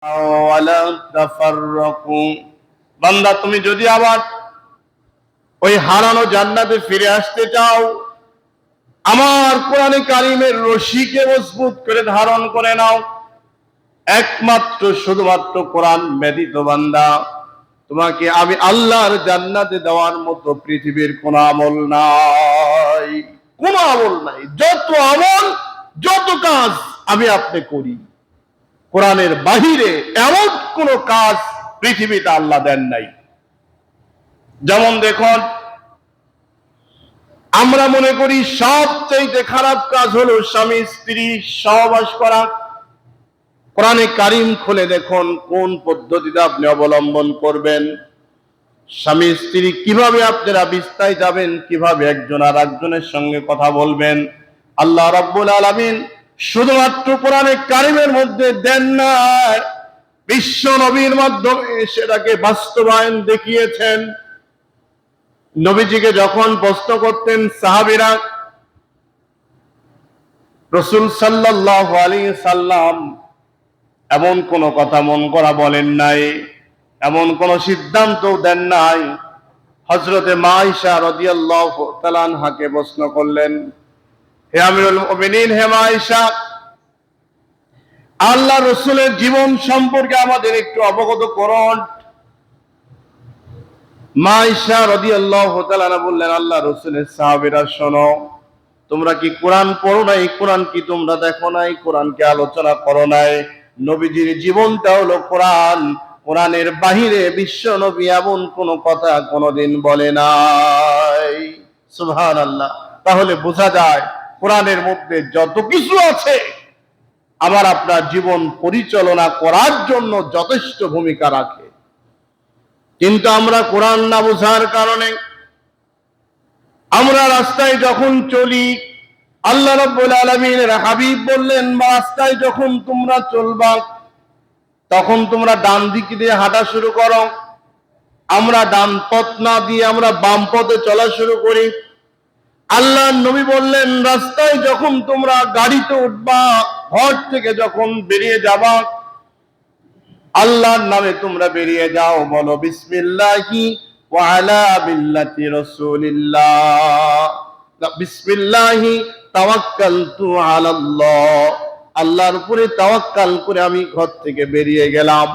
ওয়ালা তাফাররাকু। বান্দা, তুমি যদি আবার ওই হারানো জান্নাতে ফিরে আসতে চাও, আমার কোরআনে কারিমের রশিকে মজবুত করে ধারণ করে নাও। একমাত্র শুধুমাত্র কোরআন ব্যতীত বান্দা, তোমাকে আমি আল্লাহর জান্নাতে দেওয়ার মতো পৃথিবীর কোন আমল নাই, কোন আমল নাই। যত আমল, যত কাজ আমি আপনি করি, কোরআনের বাহিরে এমন কোন কাজ পৃথিবীতে আল্লাহ দেন নাই। যেমন দেখুন, আমরা মনে করি সবচেয়ে খারাপ কাজ হলো স্বামী স্ত্রী সহবাস করা। কোরআনে কারিম খুলে দেখুন কোন পদ্ধতিতে আপনি অবলম্বন করবেন, স্বামী স্ত্রী কিভাবে আপনারা বিস্তায় যাবেন, কিভাবে একজন আর একজনের সঙ্গে কথা বলবেন। আল্লাহ রাব্বুল আলামিন শুধুমাত্র কোরআনে কারিমের মধ্যে দেন না, বিশ্ব নবীর মাধ্যমে সেটাকে বাস্তবায়ন দেখিয়েছেন। নবীজিকে যখন প্রশ্ন করতেন সাহাবীরা, রাসূল সাল্লাল্লাহু আলাইহি সাল্লাম এমন কোন কথা মন করা বলেন নাই, এমন কোন সিদ্ধান্ত দেন নাই। হযরতে মা আয়েশা রাদিয়াল্লাহু তাআলা আনহাকে প্রশ্ন করলেন, হে আমিরুল মুমিনিন, হে মা আয়েশা, আল্লাহ রাসূলের জীবন সম্পর্কে আমাদের একটু অবগত করুন। মা আয়েশা রাদিয়াল্লাহু তাআলা আনহা বললেন, আল্লাহ রাসূলের সাহাবীরা শোনো, তোমরা কি কোরআন পড়ো নাই? কোরআন কি তোমরা দেখো নাই? কোরআনকে আলোচনা করো নাই? নবীজির জীবনটা হলো কোরআন, কোরআনের বাহিরে বিশ্ব নবী এমন কোন কথা কোনদিন বলে নাই। সুবহানাল্লাহ। তাহলে বোঝা যায় কোরআনের মধ্যে যত কিছু আছে আবার আপনার জীবন পরিচালনা করার জন্য যথেষ্ট ভূমিকা রাখে। কিন্তু আমরা কোরআন না বোঝার কারণে আমরা রাস্তায় যখন চলি, আল্লাহ রাব্বুল আলামিনের হাবিব বললেন, রাস্তায় যখন তোমরা চলবা তখন তোমরা ডান দিক দিয়ে হাঁটা শুরু করো। আমরা ডান পথ না দিয়ে আমরা বাম পথে চলা শুরু করি। আল্লাহর নবী বললেন, রাস্তায় যখন তোমরা গাড়িতে উঠবা, ঘর থেকে যখন বেরিয়ে যাবা, আল্লাহর নামে তোমরা বেরিয়ে যাও, বলো বিসমিল্লাহি ওয়া আলা মিল্লাতি রাসূলিল্লাহ, বিসমিল্লাহি তাওয়াক্কালতু আলাল্লাহ, আল্লাহর উপরে তাওয়াক্কাল করে আমি ঘর থেকে বেরিয়ে গেলাম,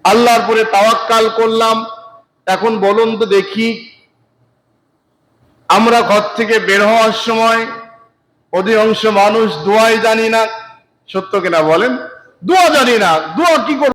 আল্লাহর উপরে তাওয়াক্কাল করলাম। এখন বলুন তো দেখি, আমরা ঘর থেকে বের হওয়ার সময় অধিকাংশ মানুষ দোয়াই জানি না, সত্য কিনা বলেন? দোয়া জানি না, দোয়া কি করব?